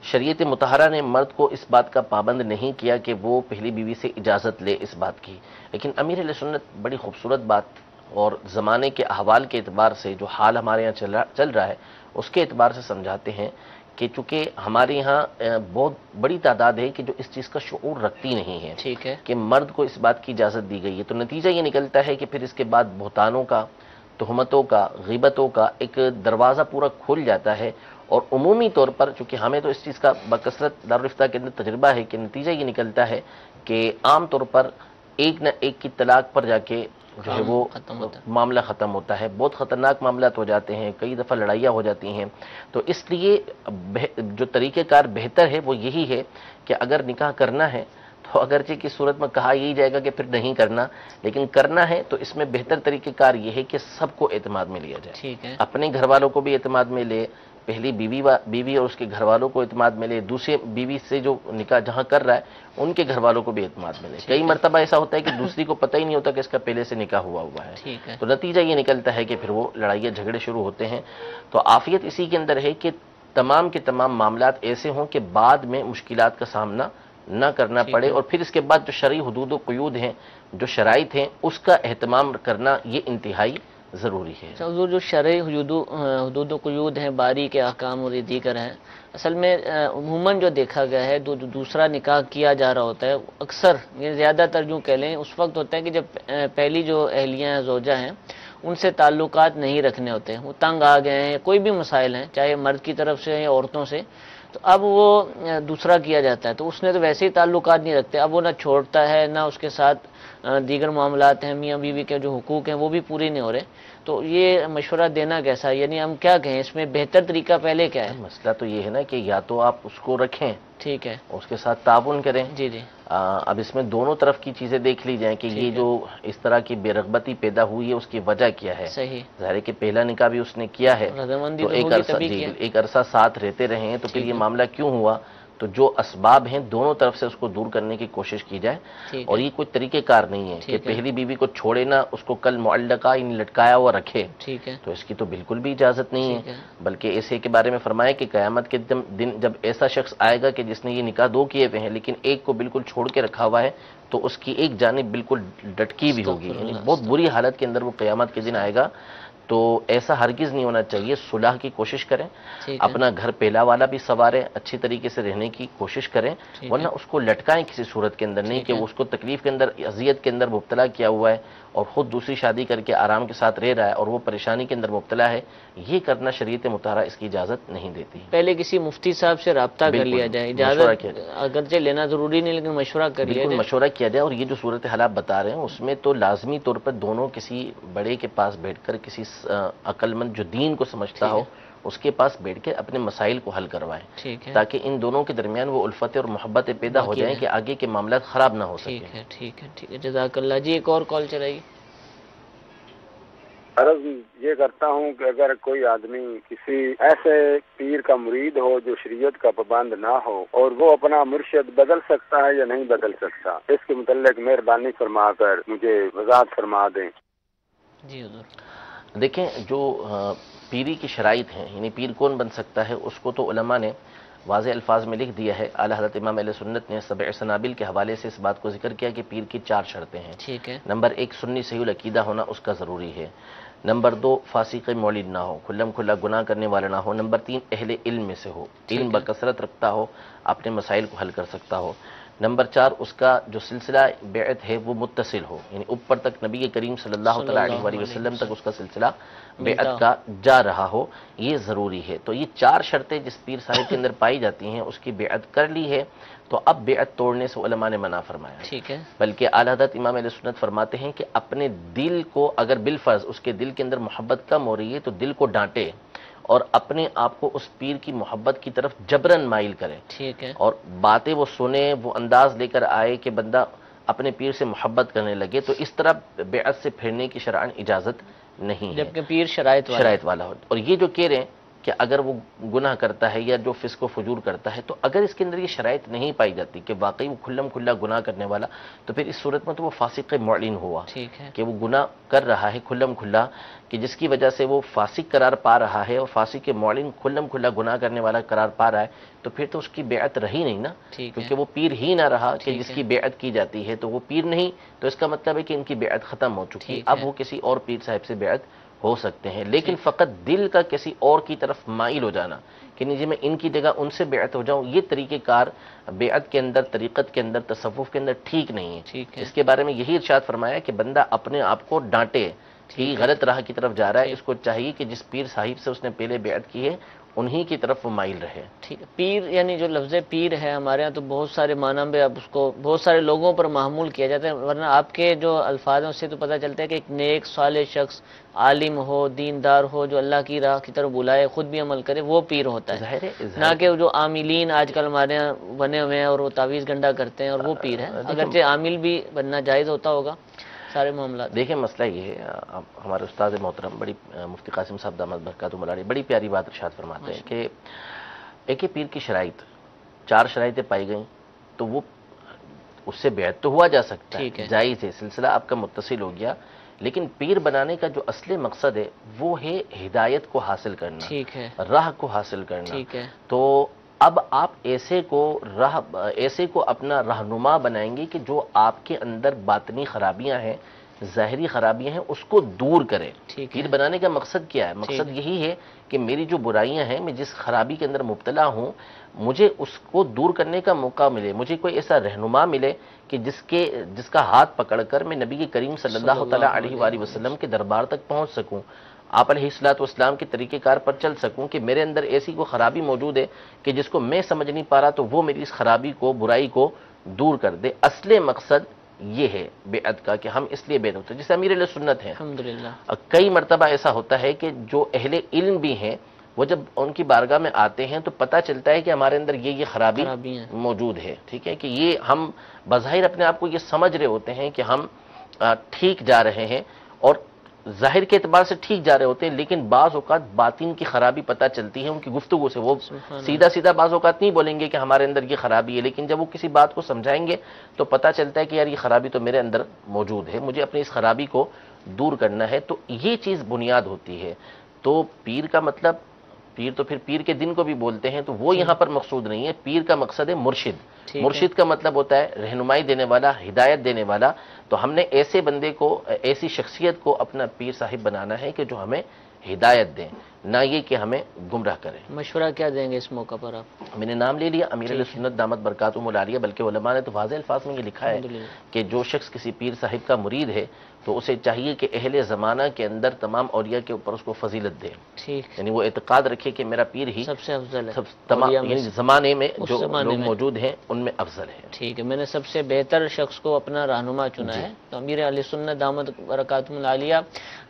شریعت مطہرہ نے مرد کو اس بات کا پابند نہیں کیا کہ وہ پہلی بیوی سے اجازت لے اس بات کی، لیکن امیر اہل سنت بڑی خوبصورت بات اور زمانے کے احوال کے اعتبار سے جو حال ہمارے یہاں چل رہا ہے اس کے اعتبار سے سمجھاتے ہیں کہ چونکہ ہمارے یہاں بہت بڑی تعداد ہے کہ جو اس چیز کا شعور رکھتی نہیں ہے کہ مرد کو اس بات کی اجازت دی گئی ہے، تو نتیجہ یہ نکلتا ہے کہ پھر اس کے بعد بہتانوں کا، تہمتوں کا، غیبتوں کا ایک دروازہ پورا کھل جاتا ہے۔ اور عمومی طور پر چونکہ ہمیں تو اس چیز کا بکثرت دارالفتہ کے اندر تجربہ ہے کہ نتیجہ یہ نکلتا ہے کہ عام طور پر ایک نہ ایک کی طلاق پر جا کے جو ہے وہ معاملہ ختم ہوتا ہے، بہت خطرناک معاملات ہو جاتے ہیں، کئی دفعہ لڑائیاں ہو جاتی ہیں۔ تو اس لیے جو طریقہ کار بہتر ہے وہ یہی ہے کہ اگر نکاح کرنا ہے تو اگرچہ کی صورت میں کہا یہی جائے گا کہ پھر نہیں کرنا، لیکن کرنا ہے تو اس میں بہتر طریقہ کار یہ ہے کہ سب کو اعتماد میں لیا جائے، اپنے گھر والوں کو بھی اعتماد میں لے، پہلی بیوی اور اس کے گھر والوں کو اعتماد میں لے، دوسری بیوی سے جو نکاح جہاں کر رہا ہے ان کے گھر والوں کو بھی اعتماد میں لے۔ کئی مرتبہ ایسا ہوتا ہے کہ دوسری کو پتہ ہی نہیں ہوتا کہ اس کا پہلے سے نکاح ہوا ہے، تو نتیجہ یہ نکلتا ہے کہ پھر وہ لڑائیاں جھگڑے شروع ہوتے ہیں۔ تو عافیت اسی کے اندر ہے کہ تمام کے تمام معاملات ایسے ہوں کہ بعد میں مشکلات کا سامنا نہ کرنا پڑے، اور پھر اس کے بعد جو شرعی حدود و قیود ہیں، جو شرائط ہیں، اس کا اہتمام کرنا یہ انتہائی ضروری ہے۔ حضور، جو شرعی حدود و قیود ہیں، باری کے احکام اور دیگر ہیں، اصل میں عموماً جو دیکھا گیا ہے دوسرا نکاح کیا جا رہا ہوتا ہے، اکثر یہ زیادہ تر جو کہہ لیں اس وقت ہوتا ہے کہ جب پہلی جو اہلیہ زوجہ ہیں ان سے تعلقات نہیں رکھنے ہوتے، وہ تنگ آ گئے ہیں، کوئی بھی مسائل ہیں چاہے مرد کی طرف سے یا عورتوں سے، تو اب وہ دوسرا کیا جاتا ہے، تو اس نے تو ویسے ہی تعلقات نہیں رکھتے، اب وہ نہ چھوڑتا ہے نہ اس کے ساتھ دیگر معاملات ہیں، میاں بیوی کے جو حقوق ہیں وہ بھی پورے نہیں ہو رہے، تو یہ مشورہ دینا کیسا ہے؟ یعنی ہم کیا کہیں اس میں بہتر طریقہ پہلے کیا ہے؟ مسئلہ تو یہ ہے نا کہ یا تو آپ اس کو رکھیں، ٹھیک ہے، اس کے ساتھ تعاون کریں۔ جی جی۔ اب اس میں دونوں طرف کی چیزیں دیکھ لی جائیں کہ یہ جو اس طرح کی بے رغبتی پیدا ہوئی ہے اس کی وجہ کیا ہے۔ صحیح، ظاہر ہے کہ پہلا نکاح بھی اس نے کیا ہے تو ایک عرصہ ساتھ رہتے رہے ہیں، تو پھر یہ معاملہ کیوں ہوا؟ تو جو اسباب ہیں دونوں طرف سے اس کو دور کرنے کی کوشش کی جائے، اور یہ کوئی طریقہ کار نہیں ہے کہ پہلی بیوی کو چھوڑے نہ، اس کو کل معلقہ یعنی لٹکایا ہوا رکھے، تو اس کی تو بالکل بھی اجازت نہیں ہے۔ بلکہ ایسے کے بارے میں فرمایا کہ قیامت کے دن جب ایسا شخص آئے گا کہ جس نے یہ نکاح دو کیے ہوئے ہیں لیکن ایک کو بالکل چھوڑ کے رکھا ہوا ہے، تو اس کی ایک جانب بالکل ڈٹکی بھی ہوگی، یعنی بہت بری حالت کے اندر وہ قیامت کے دن آئے گا۔ تو ایسا ہرگز نہیں ہونا چاہیے، صلح کی کوشش کریں، اپنا گھر پہلا والا بھی سنواریں، اچھی طریقے سے رہنے کی کوشش کریں، ورنہ اس کو لٹکائیں کسی صورت کے اندر نہیں کہ وہ اس کو تکلیف کے اندر، اذیت کے اندر مبتلا کیا ہوا ہے اور خود دوسری شادی کر کے آرام کے ساتھ رہ رہا ہے اور وہ پریشانی کے اندر مبتلا ہے۔ یہ کرنا شریعت مطہرہ اس کی اجازت نہیں دیتی۔ پہلے کسی مفتی صاحب سے رابطہ کر لیا جائے، اجازت اگرچہ لینا ضروری نہیں لیکن مشورہ کر لیا جائے، مشورہ کیا جائے۔ اور یہ جو صورت حالات بتا رہے ہیں اس میں تو لازمی طور پر دونوں کسی بڑے کے پاس بیٹھ کر، کسی عقل مند جو دین کو سمجھتا ہو اس کے پاس بیٹھ کے اپنے مسائل کو حل کروائیں، ٹھیک ہے، تاکہ ان دونوں کے درمیان وہ الفت اور محبت پیدا ہو جائیں کہ آگے کے معاملات خراب نہ ہو ٹھیک سکیں۔ ہے، ٹھیک ہے، ٹھیک ہے، جزاک اللہ جی۔ ایک اور کال چلائیے۔ عرض یہ کرتا ہوں کہ اگر کوئی آدمی کسی ایسے پیر کا مرید ہو جو شریعت کا پابند نہ ہو اور وہ اپنا مرشد بدل سکتا ہے یا نہیں بدل سکتا، اس کے متعلق مہربانی فرما کر مجھے وضاحت فرما دیں۔ جی حضور۔ دیکھیں، جو پیری کی شرائط ہیں، یعنی پیر کون بن سکتا ہے، اس کو تو علماء نے واضح الفاظ میں لکھ دیا ہے۔ اعلیٰ حضرت امام اہل سنت نے سبع سنابل کے حوالے سے اس بات کو ذکر کیا کہ پیر کی 4 شرطیں ہیں۔ ٹھیک ہے، نمبر 1، سنی صحیح العقیدہ ہونا اس کا ضروری ہے۔ نمبر 2، فاسق مولد نہ ہو، کھلم کھلا گناہ کرنے والا نہ ہو۔ نمبر 3، اہل علم میں سے ہو، علم بکثرت رکھتا ہو، اپنے مسائل کو حل کر سکتا ہو۔ نمبر 4، اس کا جو سلسلہ بیعت ہے وہ متصل ہو، یعنی اوپر تک نبی کریم صلی اللہ علیہ وآلہ وسلم تک اس کا سلسلہ بیعت کا جا رہا ہو، یہ ضروری ہے۔ تو یہ 4 شرطیں جس پیر صاحب کے اندر پائی جاتی ہیں، اس کی بیعت کر لی ہے تو اب بیعت توڑنے سے علماء نے منع فرمایا۔ ٹھیک ہے، بلکہ اعلیٰ حضرت امام اہل سنت فرماتے ہیں کہ اپنے دل کو اگر بالفرض اس کے دل کے اندر محبت کم ہو رہی ہے تو دل کو ڈانٹے اور اپنے آپ کو اس پیر کی محبت کی طرف جبرن مائل کرے، ٹھیک ہے، اور باتیں وہ سنے، وہ انداز لے کر آئے کہ بندہ اپنے پیر سے محبت کرنے لگے، تو اس طرح بیعت سے پھرنے کی شرعاً اجازت نہیں ہے، جبکہ پیر شرائط والا ہو۔ اور یہ جو کہہ رہے ہیں کہ اگر وہ گناہ کرتا ہے یا جو فسق و فجور کرتا ہے، تو اگر اس کے اندر یہ شرائط نہیں پائی جاتی کہ واقعی وہ کھلم کھلا گناہ کرنے والا، تو پھر اس صورت میں تو وہ فاسق معلن ہوا، ٹھیک ہے، کہ وہ گناہ کر رہا ہے کھلم کھلا، کہ جس کی وجہ سے وہ فاسق قرار پا رہا ہے، اور فاسق معلن کھلم کھلا گناہ کرنے والا قرار پا رہا ہے، تو پھر تو اس کی بیعت رہی نہیں نا، ٹھیک ہے، کیونکہ وہ پیر ہی نہ رہا کہ جس کی بیعت کی جاتی ہے، تو وہ پیر نہیں، تو اس کا مطلب ہے کہ ان کی بیعت ختم ہو چکی ہے، ٹھیک ہے، اب وہ کسی اور پیر صاحب سے بیعت ہو سکتے ہیں، لیکن فقط دل کا کسی اور کی طرف مائل ہو جانا کہ نہیں جی میں ان کی جگہ ان سے بیعت ہو جاؤں، یہ طریقہ کار بیعت کے اندر، طریقت کے اندر، تصوف کے اندر ٹھیک نہیں ہے۔ ٹھیک ہے، اس کے بارے میں یہی ارشاد فرمایا کہ بندہ اپنے آپ کو ڈانٹے کہ غلط راہ کی طرف جا رہا ہے، اس کو چاہیے کہ جس پیر صاحب سے اس نے پہلے بیعت کی ہے انہی کی طرف وہ مائل رہے۔ ٹھیک ہے۔ پیر یعنی جو لفظ پیر ہے ہمارے ہاں تو بہت سارے معنی میں اب اس کو بہت سارے لوگوں پر محمول کیا جاتا ہے، ورنہ آپ کے جو الفاظ ہیں اس سے تو پتہ چلتا ہے کہ ایک نیک صالح شخص، عالم ہو، دیندار ہو، جو اللہ کی راہ کی طرف بلائے، خود بھی عمل کرے، وہ پیر ہوتا ہے، ظاہر ہے، نہ کہ جو عاملین آج کل ہمارے یہاں بنے ہوئے ہیں اور وہ تعویذ گنڈا کرتے ہیں اور وہ پیر ہیں۔ اگرچہ عامل بھی بننا جائز ہوتا ہوگا سارے معاملات۔ دیکھیں مسئلہ یہ ہے، ہمارے استاد محترم بڑی مفتی قاسم صاحب دامت برکاتہم العالی بڑی پیاری بات ارشاد فرماتے ہیں کہ ایک ہی پیر کی شرائط 4 شرائطیں پائی گئیں تو وہ اس سے بیعت تو ہوا جا سکتا ہے، جائز ہے، سلسلہ آپ کا متصل ہو گیا، لیکن پیر بنانے کا جو اصل مقصد ہے وہ ہے ہدایت کو حاصل کرنا، ٹھیک ہے، راہ کو حاصل کرنا۔ ٹھیک ہے، تو اب آپ ایسے کو اپنا رہنما بنائیں گے کہ جو آپ کے اندر باطنی خرابیاں ہیں، ظاہری خرابیاں ہیں، اس کو دور کرے۔ پیر بنانے کا مقصد کیا ہے؟ مقصد یہی ہے کہ میری جو برائیاں ہیں، میں جس خرابی کے اندر مبتلا ہوں، مجھے اس کو دور کرنے کا موقع ملے، مجھے کوئی ایسا رہنما ملے کہ جس کا ہاتھ پکڑ کر میں نبی کریم صلی اللہ تعالیٰ علیہ وآلہ وسلم کے دربار تک پہنچ سکوں، آپ علیہ الصلوۃ والسلام کے طریقہ کار پر چل سکوں، کہ میرے اندر ایسی کوئی خرابی موجود ہے کہ جس کو میں سمجھ نہیں پا رہا، تو وہ میری اس خرابی کو، برائی کو دور کر دے۔ اصل مقصد یہ ہے بیعت کا کہ ہم اس لیے بیعت ہوتے ہیں، جیسے امیر اہل سنت ہیں، الحمدللہ کئی مرتبہ ایسا ہوتا ہے کہ جو اہل علم بھی ہیں وہ جب ان کی بارگاہ میں آتے ہیں تو پتہ چلتا ہے کہ ہمارے اندر یہ خرابی موجود ہے، ٹھیک ہے، کہ یہ ہم بظاہر اپنے آپ کو یہ سمجھ رہے ہوتے ہیں کہ ہم ٹھیک جا رہے ہیں اور ظاہر کے اعتبار سے ٹھیک جا رہے ہوتے ہیں، لیکن بعض اوقات باطن کی خرابی پتہ چلتی ہے ان کی گفتگو سے۔ وہ سیدھا بعض اوقات نہیں بولیں گے کہ ہمارے اندر یہ خرابی ہے، لیکن جب وہ کسی بات کو سمجھائیں گے تو پتہ چلتا ہے کہ یار یہ خرابی تو میرے اندر موجود ہے، مجھے اپنی اس خرابی کو دور کرنا ہے۔ تو یہ چیز بنیاد ہوتی ہے۔ تو پیر کا مطلب، پیر تو پھر پیر کے دن کو بھی بولتے ہیں، تو وہ یہاں پر مقصود نہیں ہے، پیر کا مقصد ہے مرشد۔ مرشد کا مطلب ہوتا ہے رہنمائی دینے والا، ہدایت دینے والا۔ تو ہم نے ایسے بندے کو، ایسی شخصیت کو اپنا پیر صاحب بنانا ہے کہ جو ہمیں ہدایت دیں، نہ یہ کہ ہمیں گمراہ کریں۔ مشورہ کیا دیں گے اس موقع پر آپ؟ میں نے نام لے لیا امیر اہل سنت دامت برکاتہم العالیہ، بلکہ علماء نے تو واضح الفاظ میں یہ لکھا ہے کہ جو شخص کسی پیر صاحب کا مرید ہے تو اسے چاہیے کہ اہل زمانہ کے اندر تمام اولیاء کے اوپر اس کو فضیلت دے، یعنی وہ اعتقاد رکھے کہ میرا پیر ہی سب سے افضل ہے، تمام یعنی زمانے میں جو لوگ موجود ہیں ان میں افضل ہے۔ ٹھیک ہے، میں نے سب سے بہتر شخص کو اپنا رہنما چنا ہے۔ تو امیر اہل سنت دامت برکاتہم العالیہ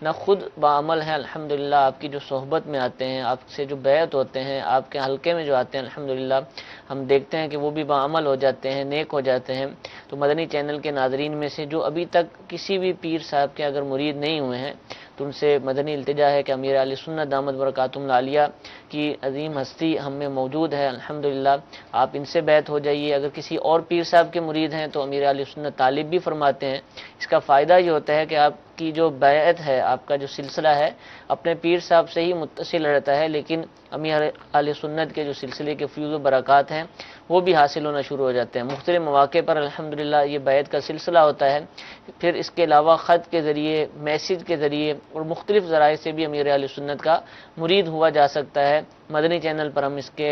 نہ خود بعمل ہے الحمدللہ، آپ کی جو صحبت خدمت میں آتے ہیں، آپ سے جو بیعت ہوتے ہیں، آپ کے حلقے میں جو آتے ہیں، الحمدللہ ہم دیکھتے ہیں کہ وہ بھی باعمل ہو جاتے ہیں، نیک ہو جاتے ہیں۔ تو مدنی چینل کے ناظرین میں سے جو ابھی تک کسی بھی پیر صاحب کے اگر مرید نہیں ہوئے ہیں تو ان سے مدنی التجا ہے کہ امیر اہل سنت دامت برکاتہم العالیہ کی عظیم ہستی ہم میں موجود ہے، الحمدللہ آپ ان سے بیعت ہو جائیے۔ اگر کسی اور پیر صاحب کے مرید ہیں تو امیر اہل سنت طالب بھی فرماتے ہیں، اس کا فائدہ یہ ہوتا ہے کہ آپ کی جو بیعت ہے، آپ کا جو سلسلہ ہے اپنے پیر صاحب سے ہی متصل رہتا ہے، لیکن امیر اہل سنت کے جو سلسلے کے فیوز و برکات ہیں وہ بھی حاصل ہونا شروع ہو جاتے ہیں۔ مختلف مواقع پر الحمدللہ یہ بیعت کا سلسلہ ہوتا ہے۔ پھر اس کے علاوہ خط کے ذریعے، میسج کے ذریعے اور مختلف ذرائع سے بھی امیر اہل سنت کا مرید ہوا جا سکتا ہے۔ مدنی چینل پر ہم اس کے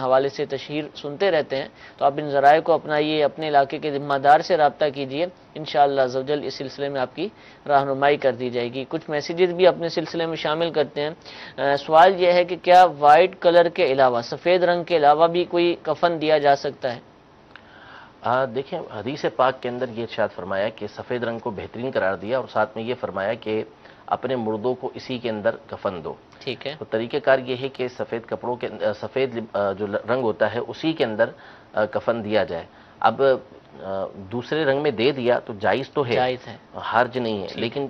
حوالے سے تشہیر سنتے رہتے ہیں، تو آپ ان ذرائع کو اپنائیے، اپنے علاقے کے ذمہ دار سے رابطہ کیجیے، انشاءاللہ عزوجل اس سلسلے میں آپ کی رہنمائی کر دی جائے گی۔ کچھ میسیجز بھی اپنے سلسلے میں شامل کرتے ہیں۔ سوال یہ ہے کہ کیا وائٹ کلر کے علاوہ، سفید رنگ کے علاوہ بھی کوئی کفن دیا جا سکتا ہے؟ دیکھیں، حدیث پاک کے اندر یہ ارشاد فرمایا کہ سفید رنگ کو بہترین قرار دیا، اور ساتھ میں یہ فرمایا کہ اپنے مردوں کو اسی کے اندر کفن دو۔ ٹھیک ہے، تو طریقہ کار یہ ہے کہ سفید کپڑوں کے سفید جو رنگ ہوتا ہے اسی کے اندر کفن دیا جائے۔ اب دوسرے رنگ میں دے دیا تو جائز تو ہے، جائز ہے، حرج نہیں ہے، لیکن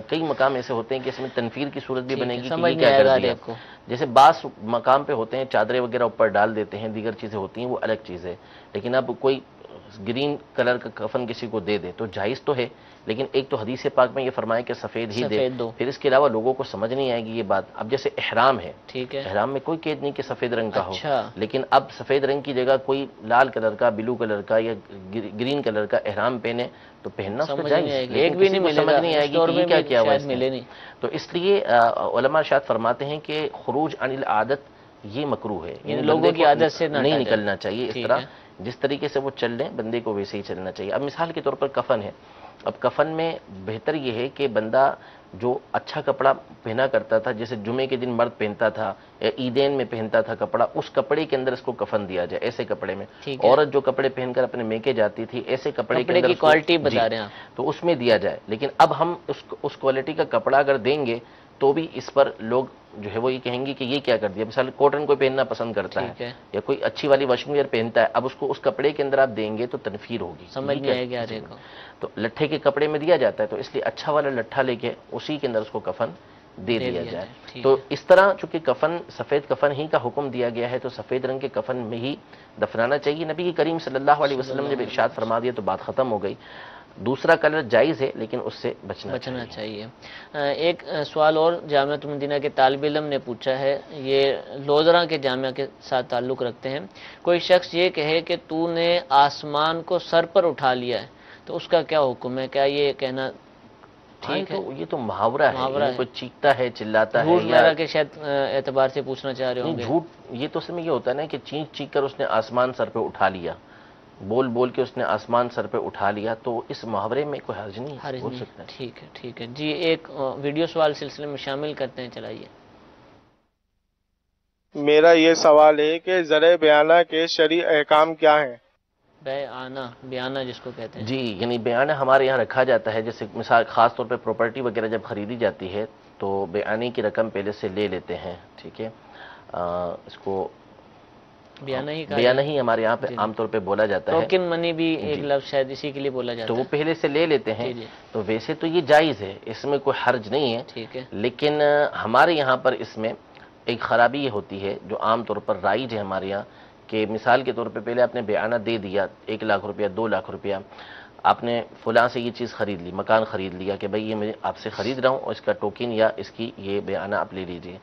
کئی مقام ایسے ہوتے ہیں کہ اس میں تنفیر کی صورت بھی بنے گی کہ سمجھ یہ نہیں کیا آئے کر گا دیا۔ آپ کو۔ جیسے بعض مقام پہ ہوتے ہیں چادریں وغیرہ اوپر ڈال دیتے ہیں، دیگر چیزیں ہوتی ہیں، وہ الگ چیز ہے، لیکن اب کوئی گرین کلر کا کفن کسی کو دے دے تو جائز تو ہے، لیکن ایک تو حدیث پاک میں یہ فرمایا کہ سفید ہی دے، سفید دو۔ پھر اس کے علاوہ لوگوں کو سمجھ نہیں آئے گی یہ بات۔ اب جیسے احرام ہے، ٹھیک ہے، احرام میں کوئی قید نہیں کہ سفید رنگ کا ہو، اچھا، لیکن اب سفید رنگ کی جگہ کوئی لال کلر کا، بلو کلر کا یا گرین کلر کا احرام پہنے تو پہننا اس کو سمجھ جائز، نہیں آئے گی، لیکن ایک بھی کسی نہیں کو ملے سمجھ گا، نہیں آئے گی اسٹور کہ میں یہ کیا بھی کیا ہوا شاید اس نے۔ ملے نہیں۔ تو اس لیے علماء ارشاد فرماتے ہیں کہ خروج عن العادت یہ مکروہ ہے، یعنی بندے لوگوں کی کو عادت سے نہ نہیں ہٹا جائے۔ نکلنا چاہیے، اس ٹھیک طرح ہے، جس طریقے سے وہ چل رہے ہیں بندے کو ویسے ہی چلنا چاہیے۔ اب مثال کے طور پر کفن ہے، اب کفن میں بہتر یہ ہے کہ بندہ جو اچھا کپڑا پہنا کرتا تھا، جیسے جمعے کے دن مرد پہنتا تھا یا عیدین میں پہنتا تھا کپڑا، اس کپڑے کے اندر اس کو کفن دیا جائے، ایسے کپڑے میں۔ ٹھیک ہے، عورت جو کپڑے پہن کر اپنے میکے جاتی تھی، ایسے کپڑے کے کپڑے اندر کی اس کو- کوالٹی جی، بتا رہے ہیں آپ۔ تو اس میں دیا جائے، لیکن اب ہم اس کوالٹی کا کپڑا اگر دیں گے تو بھی اس پر لوگ جو ہے وہ یہ کہیں گے کہ یہ کیا کر دیا۔ مثال کاٹن کو پہننا پسند کرتا ٹھیک ہے، یا کوئی اچھی والی واشنگ ویئر پہنتا ہے، اب اس کو اس کپڑے کے اندر آپ دیں گے تو تنفیر ہوگی، سمجھ یہ نہیں کیا- آئے گی آرے کو۔ تو لٹھے کے کپڑے میں دیا جاتا ہے، تو اس لیے اچھا والا لٹھا لے کے اسی کے اندر اس کو کفن دے دیا جائے۔ ٹھیک تو ہے، اس طرح چونکہ کفن سفید کفن ہی کا حکم دیا گیا ہے تو سفید رنگ کے کفن میں ہی دفنانا چاہیے۔ نبی کریم صلی اللہ علیہ وسلم نے جب ارشاد فرما دیا تو بات ختم ہو گئی۔ دوسرا کلر جائز ہے لیکن اس سے بچنا چاہیے۔ ایک سوال اور جامعۃ المدینہ کے طالب علم نے پوچھا ہے، یہ لودھراں کے جامعہ کے ساتھ تعلق رکھتے ہیں۔ کوئی شخص یہ کہے کہ تو نے آسمان کو سر پر اٹھا لیا ہے تو اس کا کیا حکم ہے؟ کیا یہ کہنا ٹھیک ہے؟ یہ تو محاورہ ہے، محاورہ یعنی ہے۔ کوئی چیختا ہے، چلاتا ہے جھوٹ یا میرا کے شاید اعتبار سے پوچھنا چاہ رہے ہوں نہیں، گے۔ جھوٹ یہ تو اس میں یہ ہوتا ہے نا کہ چیخ چیخ کر اس نے آسمان سر پہ اٹھا لیا، بول بول کے اس نے آسمان سر پہ اٹھا لیا، تو اس محاورے میں کوئی حرج نہیں ہے، بول سکتا ہے۔ ٹھیک ہے، ٹھیک ہے جی۔ ایک ویڈیو سوال سلسلے میں شامل کرتے ہیں، چلائیے۔ میرا یہ سوال ہے کہ ذرائع بیانہ کے شرعی احکام کیا ہیں؟ بیانہ جس کو کہتے ہیں جی، یعنی بیانہ ہمارے یہاں رکھا جاتا ہے، جیسے مثال خاص طور پہ پراپرٹی وغیرہ جب خریدی جاتی ہے تو بیانے کی رقم پہلے سے لے لیتے ہیں، ٹھیک ہے، اس کو بیانہ ہی ہمارے یہاں پہ عام طور پہ بولا جاتا ہے۔ ٹوکن منی بھی ایک لفظ شاید اسی کے لیے بولا جاتا تو ہے، وہ پہلے سے لے لیتے ہیں، جی۔ تو ویسے تو یہ جائز ہے، اس میں کوئی حرج نہیں ہے، ٹھیک ہے، لیکن ہمارے یہاں پر اس میں ایک خرابی یہ ہوتی ہے جو عام طور پر رائج ہے ہمارے یہاں، کہ مثال کے طور پہ پہلے آپ نے بیانہ دے دیا 1 لاکھ روپیہ 2 لاکھ روپیہ، آپ نے فلاں سے یہ چیز خرید لی، مکان خرید لیا کہ بھئی یہ میں آپ سے خرید رہا ہوں اور اس کا ٹوکن یا اس کی یہ بیانہ آپ لے لیجئے۔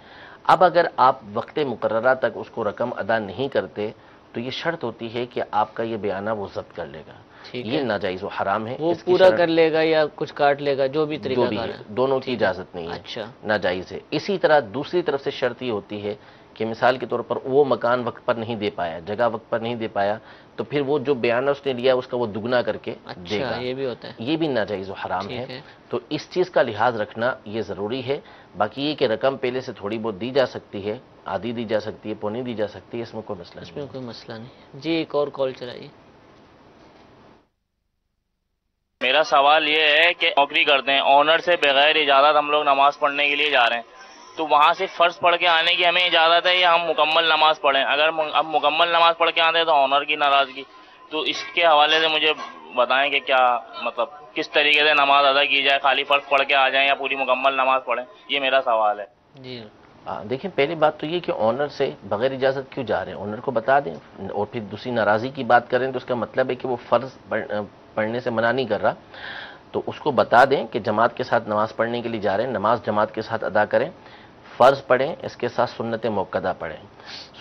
اب اگر آپ وقت مقررہ تک اس کو رقم ادا نہیں کرتے تو یہ شرط ہوتی ہے کہ آپ کا یہ بیانہ وہ ضبط کر لے گا، یہ ناجائز و حرام ہے، وہ اس کی پورا شرط کر لے گا یا کچھ کاٹ لے گا، جو بھی طریقہ کار ہے، دونوں کی اجازت نہیں ہے، اچھا، ناجائز ہے۔ اسی طرح دوسری طرف سے شرط یہ ہوتی ہے کہ مثال کے طور پر وہ مکان وقت پر نہیں دے پایا، جگہ وقت پر نہیں دے پایا، تو پھر وہ جو بیانہ اس نے لیا اس کا وہ دگنا کر کے دے گا، یہ بھی ہوتا ہے، یہ بھی ناجائز و حرام ہے۔ ٹھیک ہے، تو اس چیز کا لحاظ رکھنا یہ ضروری ہے۔ باقی یہ کہ رقم پہلے سے تھوڑی بہت دی جا سکتی ہے، آدھی دی جا سکتی ہے، پونی دی جا سکتی ہے، اس میں کوئی مسئلہ اس نہیں میں ہے۔ کوئی مسئلہ نہیں۔ جی ایک اور کال چلائیے۔ میرا سوال یہ ہے کہ نوکری کرتے ہیں، آنر سے بغیر اجازت ہم لوگ نماز پڑھنے کے لیے جا رہے ہیں، تو وہاں سے فرض پڑھ کے آنے کی ہمیں اجازت ہے یا ہم مکمل نماز پڑھیں؟ اگر اب مکمل نماز پڑھ کے آتے ہیں تو آنر کی ناراضگی. تو اس کے حوالے سے مجھے بتائیں کہ کیا مطلب کس طریقے سے نماز ادا کی جائے، خالی فرض پڑھ کے آ جائیں یا پوری مکمل نماز پڑھیں؟ یہ میرا سوال ہے. جی دیکھیں پہلی بات تو یہ کہ آنر سے بغیر اجازت کیوں جا رہے ہیں، آنر کو بتا دیں. اور پھر دوسری ناراضی کی بات کریں تو اس کا مطلب ہے کہ وہ فرض پڑھنے سے منع نہیں کر رہا، تو اس کو بتا دیں کہ جماعت کے ساتھ نماز پڑھنے کے لیے جا رہے ہیں، نماز جماعت کے ساتھ ادا کریں، فرض پڑھیں، اس کے ساتھ سنت موقدہ پڑھیں.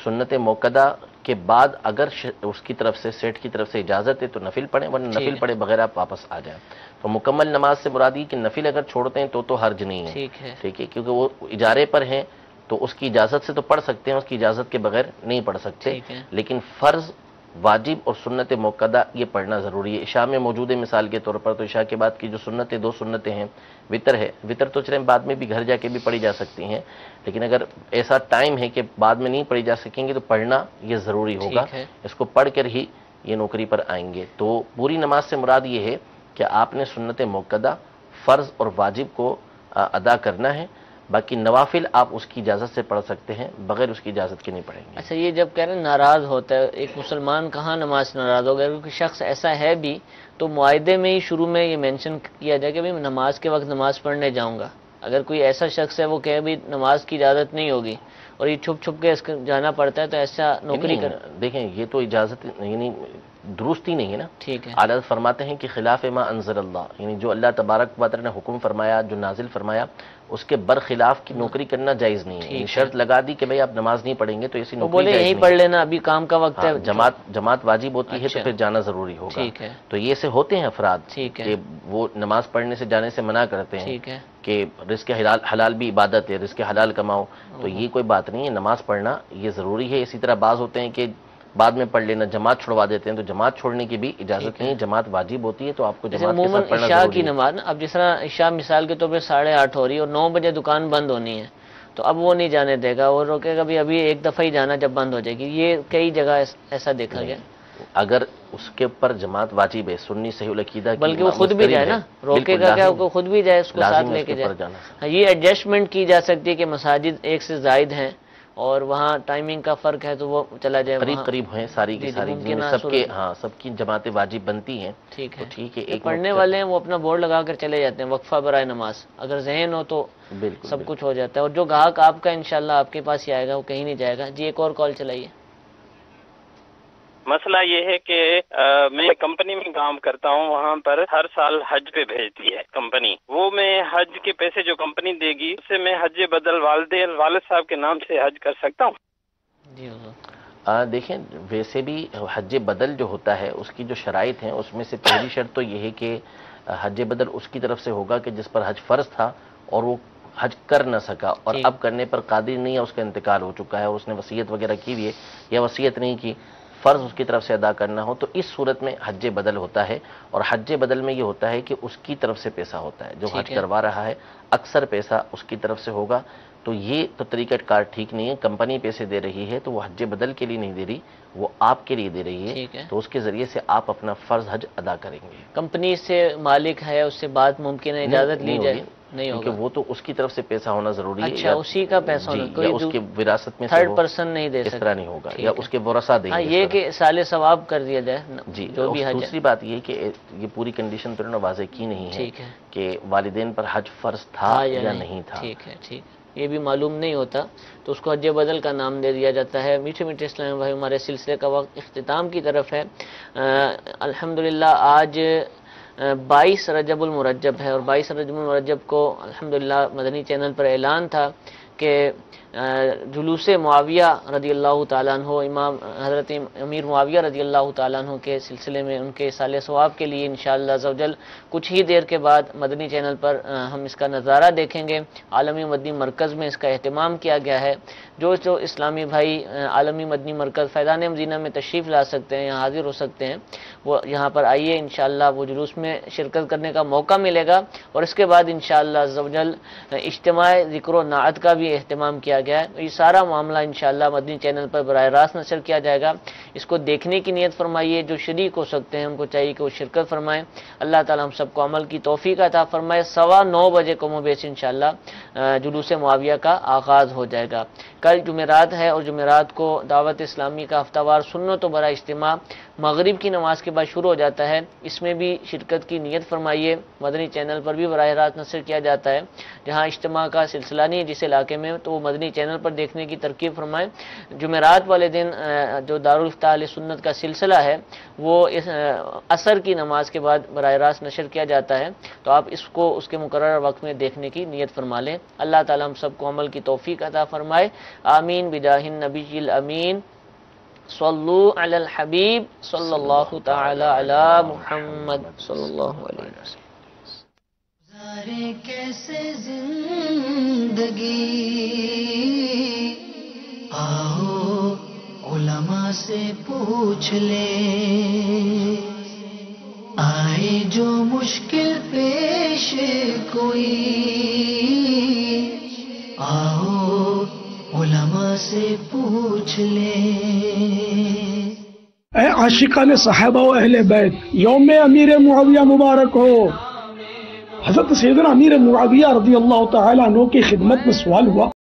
سنت موقدہ کے بعد اگر اس کی طرف سے سیٹ کی طرف سے اجازت ہے تو نفل پڑھیں، ورنہ نفل پڑھے بغیر آپ واپس آ جائیں. تو مکمل نماز سے مراد یہ کہ نفل اگر چھوڑتے ہیں تو حرج نہیں ہے. ٹھیک ہے، کیونکہ وہ اجارے پر ہیں تو اس کی اجازت سے تو پڑھ سکتے ہیں، اس کی اجازت کے بغیر نہیں پڑھ سکتے. لیکن فرض، واجب اور سنت موقدہ یہ پڑھنا ضروری ہے. عشاء میں موجود ہے مثال کے طور پر، تو عشاء کے بعد کی جو سنتیں، 2 سنتیں ہیں، وطر ہے، وطر تو چلیں بعد میں بھی گھر جا کے بھی پڑھی جا سکتی ہیں، لیکن اگر ایسا ٹائم ہے کہ بعد میں نہیں پڑھی جا سکیں گی تو پڑھنا یہ ضروری ہوگا. اس کو پڑھ کر ہی یہ نوکری پر آئیں گے. تو پوری نماز سے مراد یہ ہے کہ آپ نے سنت موقدہ، فرض اور واجب کو ادا کرنا ہے. باقی نوافل آپ اس کی اجازت سے پڑھ سکتے ہیں، بغیر اس کی اجازت کے نہیں پڑھیں گے. اچھا، یہ جب کہہ رہے ہیں ناراض ہوتا ہے ایک مسلمان، کہاں نماز سے ناراض ہوگا؟ کیونکہ شخص ایسا ہے بھی تو معاہدے میں ہی شروع میں یہ مینشن کیا جائے کہ بھائی نماز کے وقت نماز پڑھنے جاؤں گا. اگر کوئی ایسا شخص ہے وہ کہے بھی نماز کی اجازت نہیں ہوگی اور یہ چھپ چھپ کے اس کو جانا پڑتا ہے، تو ایسا نوکری کر. دیکھیں یہ تو اجازت یعنی درست ہی نہیں ہے نا. ٹھیک ہے، اعلیٰ فرماتے ہیں کہ خلاف ما انزل اللہ، یعنی جو اللہ تبارک و تعالی نے حکم فرمایا، جو نازل فرمایا، اس کے برخلاف کی نوکری کرنا جائز نہیں ہے. شرط لگا دی کہ بھئی آپ نماز نہیں پڑھیں گے تو ایسی نوکری بولے یہی پڑھ لینا، ابھی کام کا وقت ہے. جماعت واجب ہوتی ہے تو پھر جانا ضروری ہوگا. تو یہ سے ہوتے ہیں افراد کہ وہ نماز پڑھنے سے جانے سے منع کرتے ہیں کہ رزق حلال بھی عبادت ہے، رزق حلال کماؤ. تو یہ کوئی بات نہیں ہے، نماز پڑھنا یہ ضروری ہے. اسی طرح بعض ہوتے ہیں کہ بعد میں پڑھ لینا، جماعت چھڑوا دیتے ہیں، تو جماعت چھوڑنے کی بھی اجازت نہیں ہے. جماعت واجب ہوتی ہے تو آپ کو جماعت کے ساتھ پڑھنا عشاء ضروری کی ہے. نماز، اب جس طرح عشاء مثال کے طور پہ 8:30 ہو رہی ہے اور 9 بجے دکان بند ہونی ہے، تو اب وہ نہیں جانے دے گا، وہ روکے گا بھی ابھی ایک دفعہ ہی جانا جب بند ہو جائے گی. یہ کئی جگہ ایسا دیکھا گیا. اگر اس کے اوپر جماعت واجب ہے، سنی صحیح العقیدہ کی، بلکہ وہ خود بھی جائے نا، روکے گا کیا، وہ خود بھی جائے، اس کو ساتھ لے کے جائے. یہ ایڈجسٹمنٹ کی جا سکتی ہے کہ مساجد ایک سے زائد ہیں اور وہاں ٹائمنگ کا فرق ہے تو وہ چلا جائے. قریب ہیں ساری کی ساری، سب کی جماعتیں واجب بنتی ہیں. ٹھیک ہے، ٹھیک ہے. ایک پڑھنے والے ہیں وہ اپنا بورڈ لگا کر چلے جاتے ہیں، وقفہ برائے نماز. اگر ذہن ہو تو سب کچھ ہو جاتا ہے. اور جو گاہک آپ کا انشاءاللہ آپ کے پاس ہی آئے گا، وہ کہیں نہیں جائے گا. جی ایک اور کال چلائیے. مسئلہ یہ ہے کہ میں کمپنی میں کام کرتا ہوں، وہاں پر ہر سال حج پہ بھیجتی ہے کمپنی. وہ میں حج کے پیسے جو کمپنی دے گی اس سے میں حج بدل والد صاحب کے نام سے حج کر سکتا ہوں؟ دیکھیں ویسے بھی حج بدل جو ہوتا ہے اس کی جو شرائط ہیں اس میں سے پہلی شرط تو یہ ہے کہ حج بدل اس کی طرف سے ہوگا کہ جس پر حج فرض تھا اور وہ حج کر نہ سکا اور اب کرنے پر قادر نہیں ہے، اس کا انتقال ہو چکا ہے، اس نے وصیت وغیرہ کی ہوئی ہے یا وصیت نہیں کی، فرض اس کی طرف سے ادا کرنا ہو، تو اس صورت میں حج بدل ہوتا ہے. اور حج بدل میں یہ ہوتا ہے کہ اس کی طرف سے پیسہ ہوتا ہے، جو حج کروا رہا ہے اکثر پیسہ اس کی طرف سے ہوگا. تو یہ تو طریقہ کار ٹھیک نہیں ہے. کمپنی پیسے دے رہی ہے تو وہ حج بدل کے لیے نہیں دے رہی، وہ آپ کے لیے دے رہی ہے، تو اس کے ذریعے سے آپ اپنا فرض حج ادا کریں گے. کمپنی سے مالک ہے، اس سے بات ممکن ہے اجازت لی جائے؟ نہیں ہوگا، کیونکہ وہ تو اس کی طرف سے پیسہ ہونا ضروری ہے. اچھا، اسی کا پیسہ ہونا، کوئی اس کی وراثت میں تھرڈ پرسن نہیں دے سکتا، اس طرح نہیں ہوگا، یا اس کے ورثاء دیں گے. یہ کہ سال ثواب کر دیا جائے. جی. دوسری بات یہ کہ یہ پوری کنڈیشن تو واضح کی نہیں ہے کہ والدین پر حج فرض تھا یا نہیں تھا. ٹھیک ہے، ٹھیک ہے، یہ بھی معلوم نہیں ہوتا تو اس کو حج بدل کا نام دے دیا جاتا ہے. میٹھے میٹھے اسلام بھائی، ہمارے سلسلے کا وقت اختتام کی طرف ہے. الحمدللہ آج 22 رجب المرجب ہے اور 22 رجب المرجب کو الحمدللہ مدنی چینل پر اعلان تھا کہ جلوس معاویہ رضی اللہ تعالیٰ عنہ، امام حضرت امیر معاویہ رضی اللہ تعالیٰ عنہ کے سلسلے میں ان کے سال ثواب کے لیے انشاءاللہ عزوجل کچھ ہی دیر کے بعد مدنی چینل پر ہم اس کا نظارہ دیکھیں گے. عالمی مدنی مرکز میں اس کا اہتمام کیا گیا ہے. جو اسلامی بھائی عالمی مدنی مرکز فیضان مدینہ میں تشریف لا سکتے ہیں، یہاں حاضر ہو سکتے ہیں، وہ یہاں پر آئیے، انشاءاللہ وہ جلوس میں شرکت کرنے کا موقع ملے گا، اور اس کے بعد انشاءاللہ عز و جل اجتماع ذکر و نعت کا بھی اہتمام کیا گیا ہے۔ یہ سارا معاملہ انشاءاللہ مدنی چینل پر براہ راست نشر کیا جائے گا، اس کو دیکھنے کی نیت فرمائیے۔ جو شریک ہو سکتے ہیں ان کو چاہیے کہ وہ شرکت فرمائیں۔ اللہ تعالی ہم سب کو عمل کی توفیق عطا فرمائے۔ 9:15 بجے کم و بیش انشاءاللہ جلوس معاویہ کا آغاز ہو جائے گا۔ کل جمعرات ہے، اور جمعرات کو دعوت اسلامی کا ہفتہ وار سنت و برا اجتماع مغرب کی نماز کے بعد شروع ہو جاتا ہے، اس میں بھی شرکت کی نیت فرمائیے۔ مدنی چینل پر بھی براہ راست نشر کیا جاتا ہے، جہاں اجتماع کا سلسلہ نہیں ہے جس علاقے میں، تو وہ مدنی چینل پر دیکھنے کی ترکیب فرمائیں۔ جمعرات والے دن جو دارالفتح اہل سنت کا سلسلہ ہے وہ اس عصر کی نماز کے بعد براہ راست نشر کیا جاتا ہے، تو آپ اس کو اس کے مقررہ وقت میں دیکھنے کی نیت فرما لیں۔ اللہ تعالی ہم سب کو عمل کی توفیق عطا فرمائے، آمین بجاہ النبی الامین۔ صلو علی الحبیب صلی اللہ تعالی علی محمد صلی اللہ علیہ وسلم۔ گزارے کیسے زندگی، آؤ علماء سے پوچھ لیں، آئے جو مشکل پیش کوئی، آؤ علماء سے پوچھ لیں۔ اے عاشقان صحابہ و اہل بیت، یوم امیر معاویہ مبارک ہو۔ حضرت سیدنا امیر معاویہ رضی اللہ تعالیٰ عنہ کی خدمت میں سوال ہوا